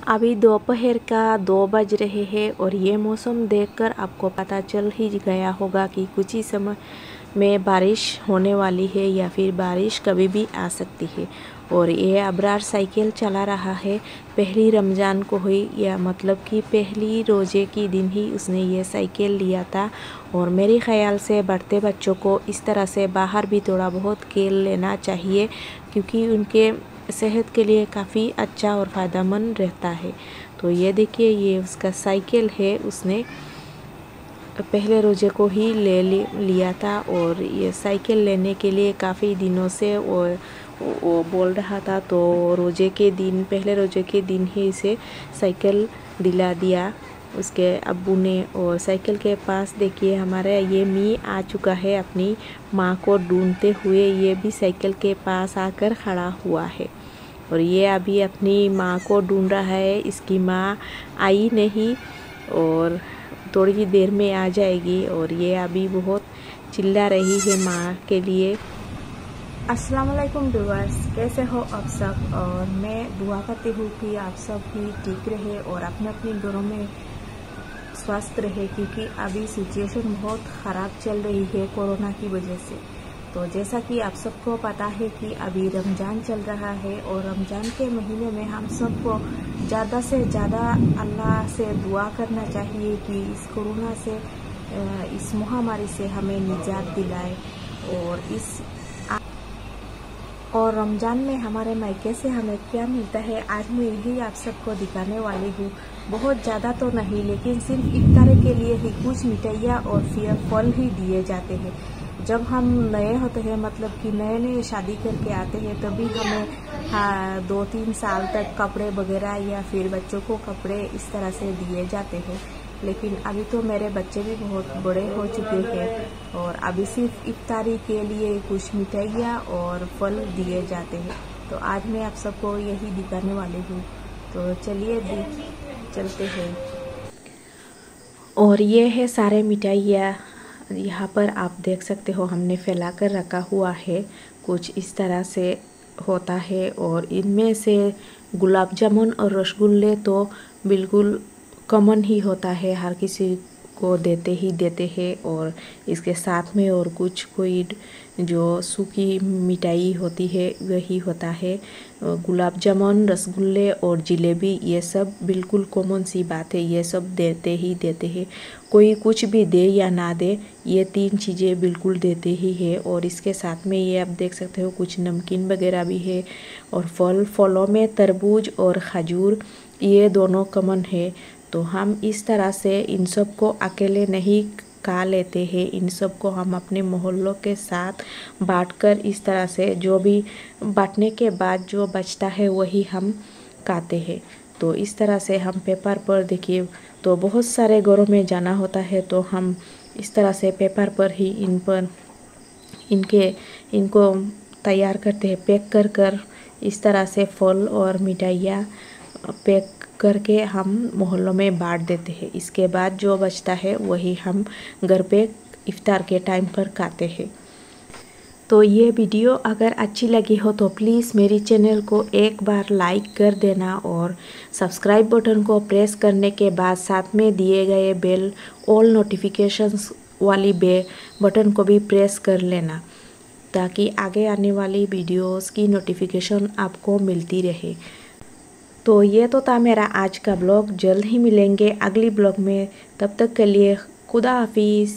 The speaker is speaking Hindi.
अभी दोपहर का 2 बज रहे हैं और ये मौसम देखकर आपको पता चल ही गया होगा कि कुछ ही समय में बारिश होने वाली है या फिर बारिश कभी भी आ सकती है। और ये अबरार साइकिल चला रहा है। पहली रमज़ान को हुई या मतलब कि पहली रोज़े की दिन ही उसने ये साइकिल लिया था। और मेरे ख़्याल से बढ़ते बच्चों को इस तरह से बाहर भी थोड़ा बहुत खेल लेना चाहिए, क्योंकि उनके सेहत के लिए काफ़ी अच्छा और फ़ायदेमंद रहता है। तो ये देखिए, ये उसका साइकिल है, उसने पहले रोज़े को ही लिया था। और ये साइकिल लेने के लिए काफ़ी दिनों से वो बोल रहा था, तो रोज़े के दिन, पहले रोज़े के दिन ही इसे साइकिल दिला दिया उसके अब्बू ने। और साइकिल के पास देखिए हमारा ये मी आ चुका है अपनी माँ को ढूंढते हुए। ये भी साइकिल के पास आकर खड़ा हुआ है और ये अभी अपनी माँ को ढूंढ रहा है। इसकी माँ आई नहीं और थोड़ी ही देर में आ जाएगी। और ये अभी बहुत चिल्ला रही है माँ के लिए। अस्सलाम वालेकुम व्यूअर्स, कैसे हो आप सब। और मैं दुआ करती हूँ कि आप सब भी ठीक रहे और अपने अपने घरों में स्वस्थ रहे, क्योंकि अभी सिचुएशन बहुत ख़राब चल रही है कोरोना की वजह से। तो जैसा कि आप सबको पता है कि अभी रमज़ान चल रहा है और रमज़ान के महीने में हम सबको ज़्यादा से ज़्यादा अल्लाह से दुआ करना चाहिए कि इस कोरोना से, इस महामारी से हमें निजात दिलाए। और रमज़ान में हमारे मायके से हमें क्या मिलता है, आज मैं यही आप सबको दिखाने वाली हूँ। बहुत ज़्यादा तो नहीं, लेकिन सिर्फ इफ्तार के लिए ही कुछ मिठाइयाँ और फिर फल ही दिए जाते हैं। जब हम नए होते हैं, मतलब कि नए नए शादी करके आते हैं, तभी हमें 2-3 साल तक कपड़े वगैरह या फिर बच्चों को कपड़े इस तरह से दिए जाते हैं। लेकिन अभी तो मेरे बच्चे भी बहुत बड़े हो चुके हैं और अभी सिर्फ इफ्तारी के लिए कुछ मिठाइयाँ और फल दिए जाते हैं। तो आज मैं आप सबको यही दिखाने वाली हूँ। तो चलिए चलते हैं। और ये है सारे मिठाइयाँ, यहाँ पर आप देख सकते हो हमने फैला कर रखा हुआ है। कुछ इस तरह से होता है और इनमें से गुलाब जामुन और रसगुल्ले तो बिल्कुल कॉमन ही होता है, हर किसी को देते हैं। और इसके साथ में और कुछ कोई जो सूखी मिठाई होती है वही होता है। गुलाब जामुन, रसगुल्ले और जलेबी, ये सब बिल्कुल कॉमन सी बात है, ये सब देते हैं। कोई कुछ भी दे या ना दे, ये 3 चीज़ें बिल्कुल देते ही है। और इसके साथ में ये आप देख सकते हो कुछ नमकीन वगैरह भी है। और फलों में तरबूज और खजूर, ये दोनों कॉमन है। तो हम इस तरह से इन सब को अकेले नहीं खा लेते हैं, इन सब को हम अपने मोहल्लों के साथ बांटकर इस तरह से, जो भी बांटने के बाद जो बचता है वही हम खाते हैं। तो इस तरह से हम पेपर पर, देखिए, तो बहुत सारे घरों में जाना होता है, तो हम इस तरह से पेपर पर ही इनको तैयार करते हैं, पैक कर इस तरह से फल और मिठाइयाँ पैक करके हम मोहल्लों में बांट देते हैं। इसके बाद जो बचता है वही हम घर पे इफ्तार के टाइम पर खाते हैं। तो ये वीडियो अगर अच्छी लगी हो तो प्लीज़ मेरी चैनल को एक बार लाइक कर देना और सब्सक्राइब बटन को प्रेस करने के बाद साथ में दिए गए बेल ऑल नोटिफिकेशंस वाली बटन को भी प्रेस कर लेना, ताकि आगे आने वाली वीडियोस की नोटिफिकेशन आपको मिलती रहे। तो ये तो था मेरा आज का ब्लॉग। जल्द ही मिलेंगे अगली ब्लॉग में, तब तक के लिए खुदा हाफिज़।